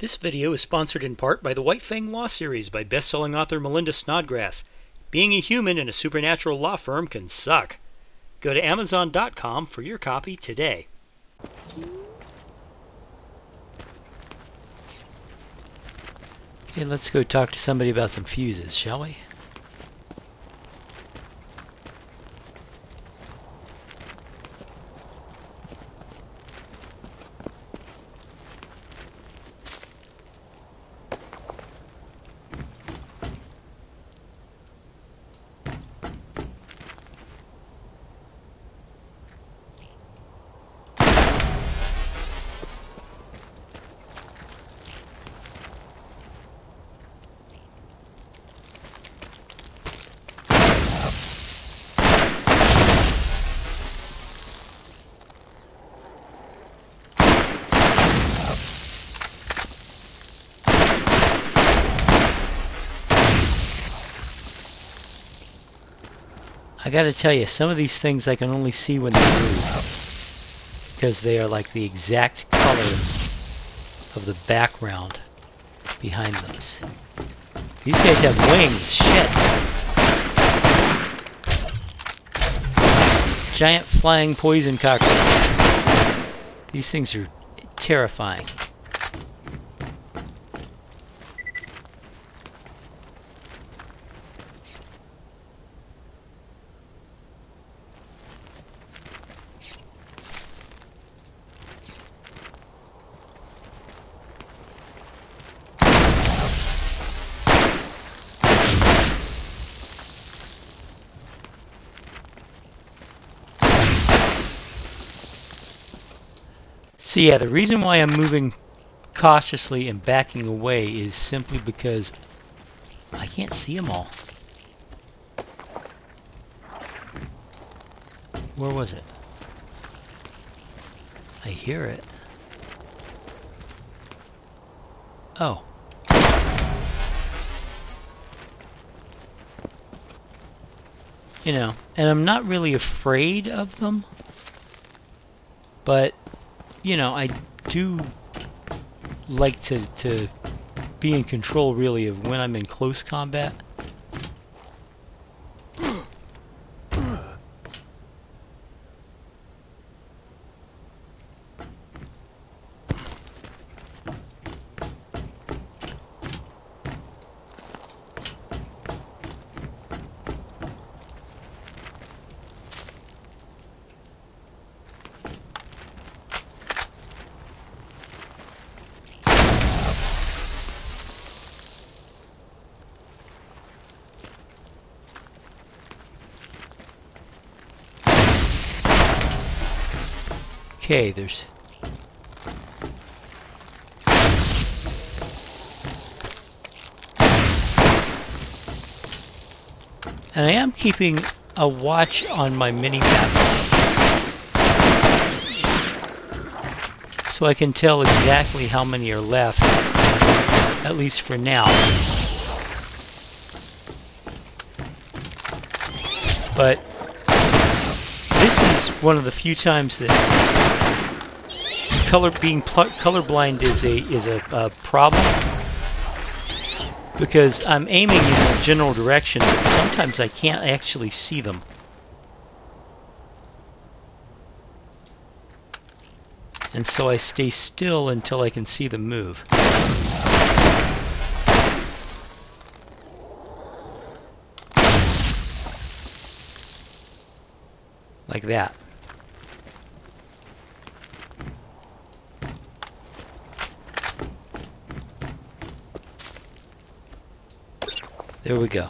This video is sponsored in part by the White Fang Law Series by best-selling author Melinda Snodgrass. Being a human in a supernatural law firm can suck. Go to Amazon.com for your copy today. Okay, let's go talk to somebody about some fuses, shall we? I gotta tell you, some of these things I can only see when they move, because they are like the exact color of the background behind those. These guys have wings, shit! Giant flying poison cockroaches. These things are terrifying. So yeah, the reason why I'm moving cautiously and backing away is simply because I can't see them all. Where was it? I hear it. Oh. You know, and I'm not really afraid of them, but you know, I do like to be in control, really, of when I'm in close combat. Okay, there's... And I am keeping a watch on my mini-map, so I can tell exactly how many are left, at least for now. But this is one of the few times that being colorblind is a problem, because I'm aiming in the general direction, but sometimes I can't actually see them. And so I stay still until I can see them move. Like that. There we go.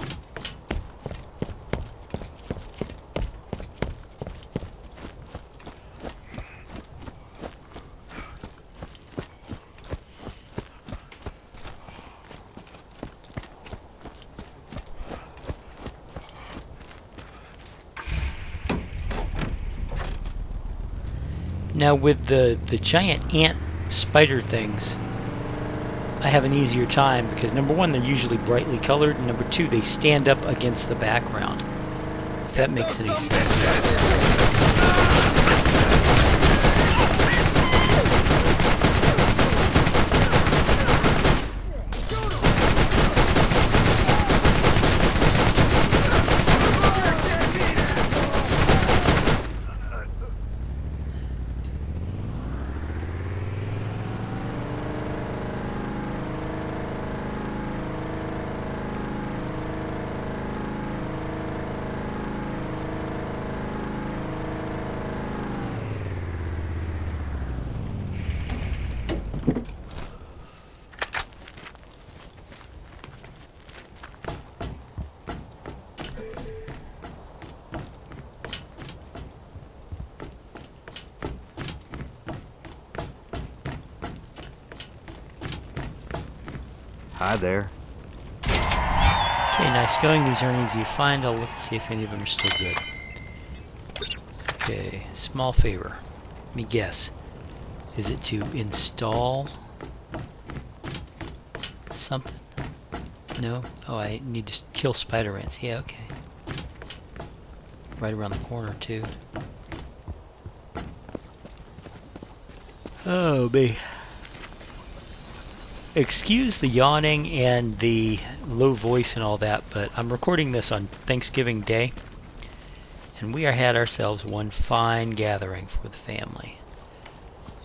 Now with the giant ant spider things, I have an easier time because number one, they're usually brightly colored, and number two, they stand up against the background. If that makes any sense. Hi there. Okay, nice going. These aren't easy to find. I'll look to see if any of them are still good. Okay, small favor. Let me guess. Is it to install something? No? Oh, I need to kill spider ants. Yeah, okay. Right around the corner, too. Oh, me. Excuse the yawning and the low voice and all that, but I'm recording this on Thanksgiving Day, and we had ourselves one fine gathering for the family.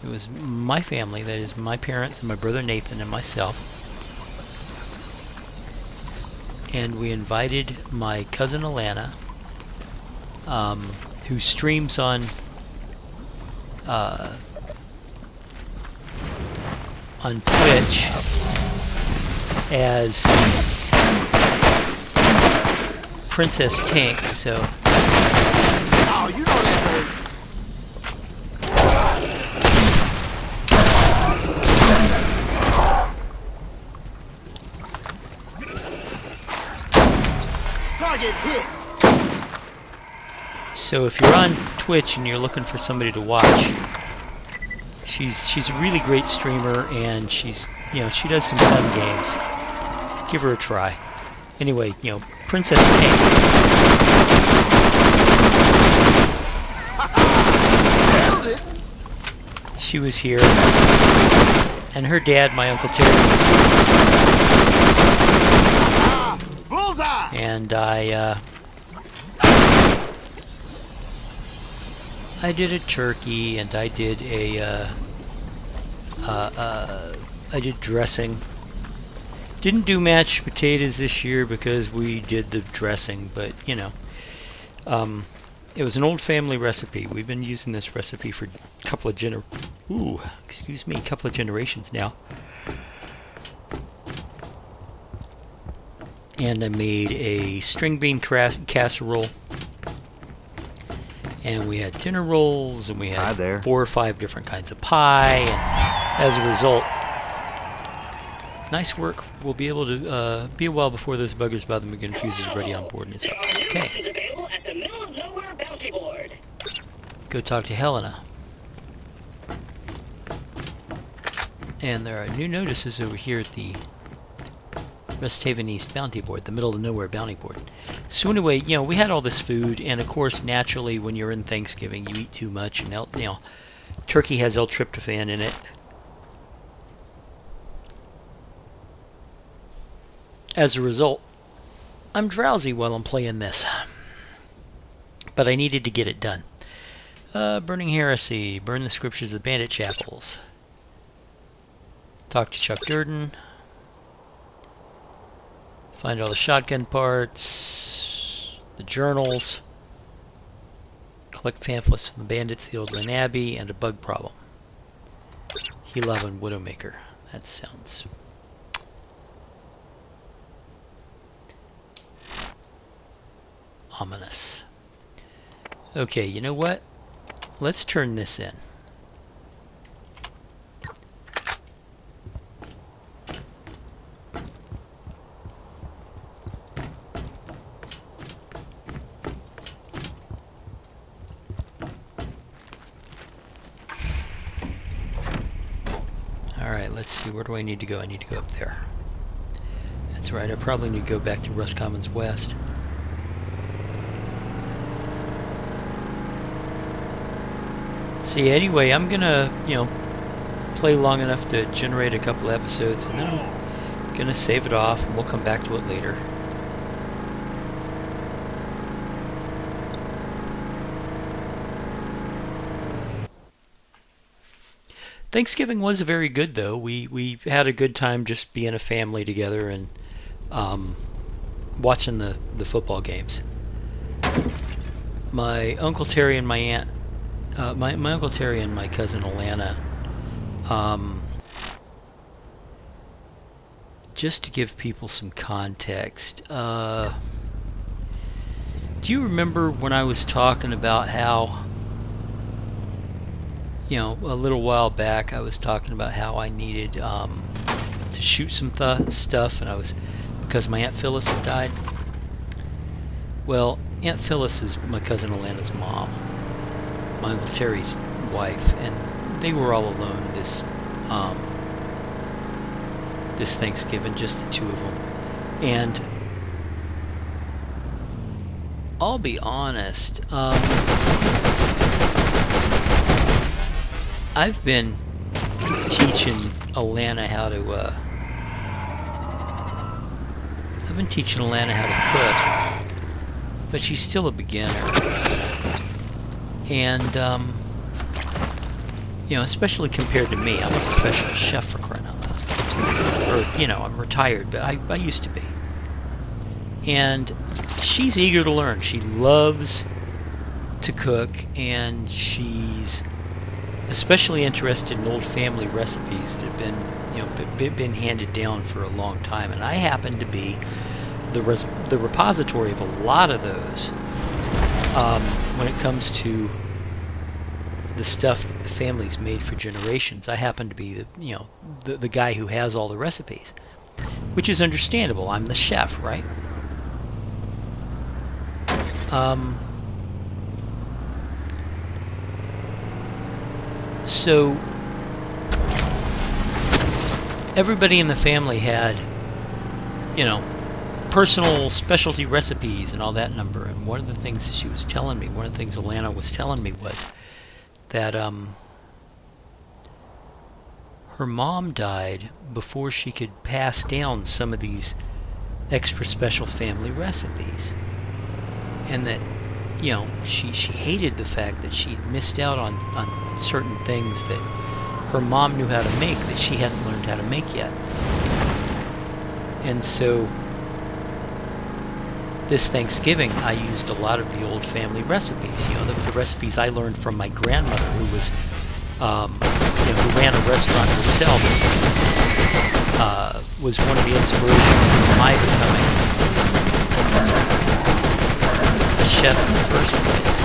It was my family, that is my parents and my brother Nathan and myself. And we invited my cousin Alana, who streams on Twitch as Princess Tank, so... Oh, you know that hurt. Target hit. So if you're on Twitch and you're looking for somebody to watch, she's a really great streamer, and she's, you know, she does some fun games. Give her a try. Anyway, you know, Princess Tank. She was here, and her dad, my Uncle Terry, was here. Bullseye. And I did a turkey, and I did a I did dressing. Didn't do mashed potatoes this year because we did the dressing, but you know, it was an old family recipe. We've been using this recipe for a couple of generations now. And I made a string bean casserole. And we had dinner rolls, and we had 4 or 5 different kinds of pie, and as a result, nice work. We'll be able to be a while before those buggers by the McGinn fuse is ready on board and it's up. Okay. Go talk to Helena. And there are new notices over here at the Rest Haven East bounty board, the middle of nowhere bounty board. So anyway, you know, we had all this food, and of course, naturally, when you're in Thanksgiving, you eat too much, and you know, turkey has L-tryptophan in it. As a result, I'm drowsy while I'm playing this, but I needed to get it done. Burning heresy, burn the scriptures of bandit chapels. Talk to Chuck Durden. Find all the shotgun parts, the journals, collect pamphlets from the bandits, the Old Lynn Abbey, and a bug problem. He-Love and Widowmaker. That sounds... ominous. Okay, you know what? Let's turn this in. Alright, let's see, where do I need to go? I need to go up there. That's right, I probably need to go back to Roscommons West. See, anyway, I'm gonna, you know, play long enough to generate a couple episodes, and then I'm gonna save it off, and we'll come back to it later. Thanksgiving was very good, though. We had a good time just being a family together and watching the football games. My Uncle Terry and my aunt, my Uncle Terry and my cousin Alana, just to give people some context, do you remember when I was talking about how, you know, a little while back I was talking about how I needed to to shoot some stuff, and I was, because my Aunt Phyllis had died. Well, Aunt Phyllis is my cousin Alana's mom, my Uncle Terry's wife, and they were all alone this Thanksgiving, just the two of them. And I'll be honest, I've been teaching Alana how to cook, but she's still a beginner. And you know, especially compared to me, I'm a professional chef, for crying out loud. Or, you know, I'm retired, but I used to be. And she's eager to learn. She loves to cook, and she's especially interested in old family recipes that have been, you know, been handed down for a long time. And I happen to be the repository of a lot of those when it comes to the stuff that the family's made for generations. I happen to be the guy who has all the recipes, which is understandable. I'm the chef, right? So everybody in the family had, you know, personal specialty recipes and all that number. And one of the things that she was telling me, one of the things Alana was telling me was that her mom died before she could pass down some of these extra special family recipes, and that, you know, she hated the fact that she'd missed out on certain things that her mom knew how to make that she hadn't learned how to make yet. And so this Thanksgiving, I used a lot of the old family recipes. You know, the recipes I learned from my grandmother, who was, you know, who ran a restaurant herself, was one of the inspirations for my becoming a chef in the first place.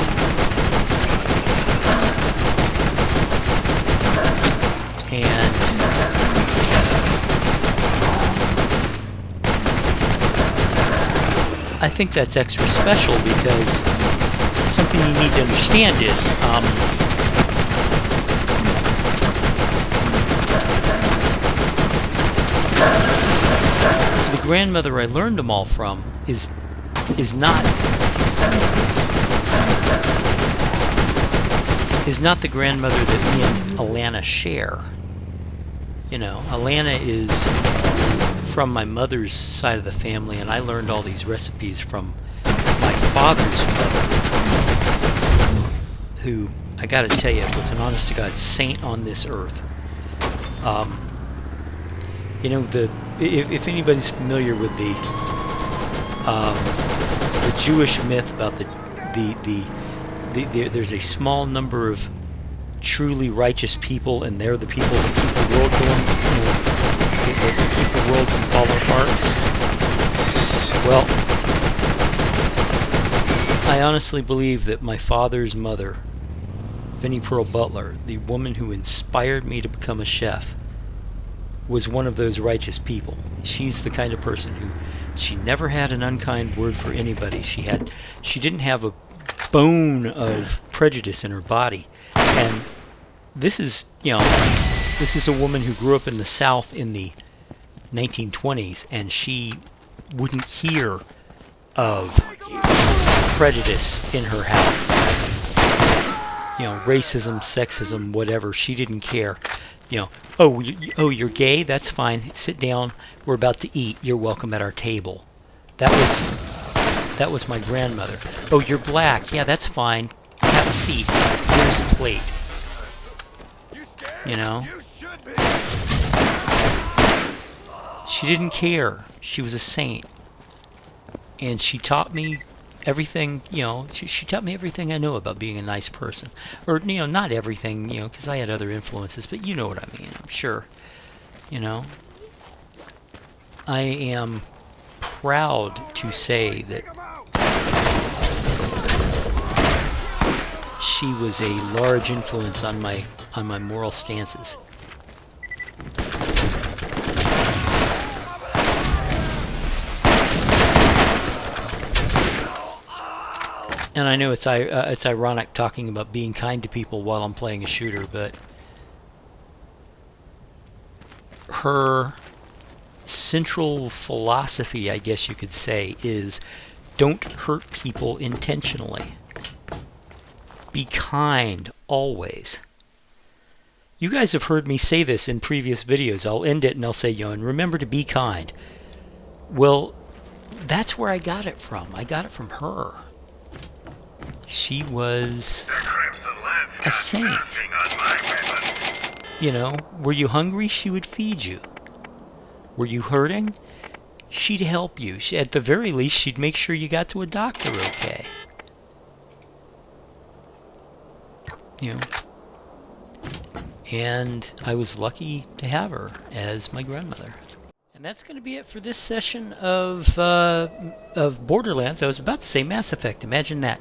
And I think that's extra special because something you need to understand is the grandmother I learned them all from is not the grandmother that me and Alana share. You know, Alana is from my mother's side of the family, and I learned all these recipes from my father's mother, who, I gotta tell you, was an honest-to-God saint on this earth. You know, if anybody's familiar with the Jewish myth about there's a small number of truly righteous people, and they're the people that keep the world going, that keep the world from falling apart. Well, I honestly believe that my father's mother, Vinnie Pearl Butler, the woman who inspired me to become a chef, was one of those righteous people. She's the kind of person who, she never had an unkind word for anybody. She didn't have a bone of prejudice in her body. And this is, you know, this is a woman who grew up in the South in the 1920s, and she wouldn't hear of prejudice in her house. You know, racism, sexism, whatever. She didn't care. You know, you're gay? That's fine. Sit down. We're about to eat. You're welcome at our table. That was my grandmother. Oh, you're black? Yeah, that's fine. Have a seat. Here's a plate. You know? She didn't care. She was a saint. And she taught me everything, you know, she taught me everything I know about being a nice person. Or, you know, not everything, you know, because I had other influences, but you know what I mean, I'm sure. You know? I am proud to say that she was a large influence on my moral stances. And I know it's ironic talking about being kind to people while I'm playing a shooter, but her central philosophy, I guess you could say, is don't hurt people intentionally. Be kind always. You guys have heard me say this in previous videos. I'll end it and I'll say, and remember to be kind. Well, that's where I got it from. I got it from her. She was a saint. You know, were you hungry? She would feed you. Were you hurting? She'd help you. At the very least, she'd make sure you got to a doctor okay. You know. And I was lucky to have her as my grandmother. And that's going to be it for this session of Borderlands. I was about to say Mass Effect. Imagine that.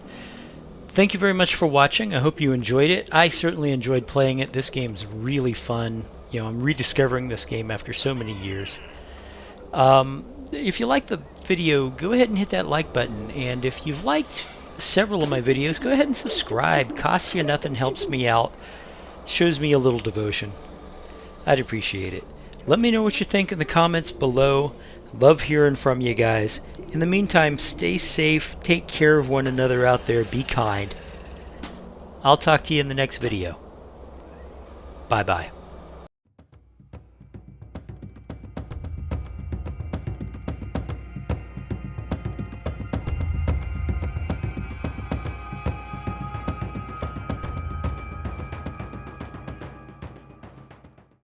Thank you very much for watching. I hope you enjoyed it. I certainly enjoyed playing it. This game's really fun. You know, I'm rediscovering this game after so many years. If you liked the video, go ahead and hit that like button. And if you've liked several of my videos, go ahead and subscribe. Costs you nothing, helps me out. Shows me a little devotion. I'd appreciate it. Let me know what you think in the comments below. Love hearing from you guys. In the meantime, stay safe, take care of one another out there, be kind. I'll talk to you in the next video. Bye-bye.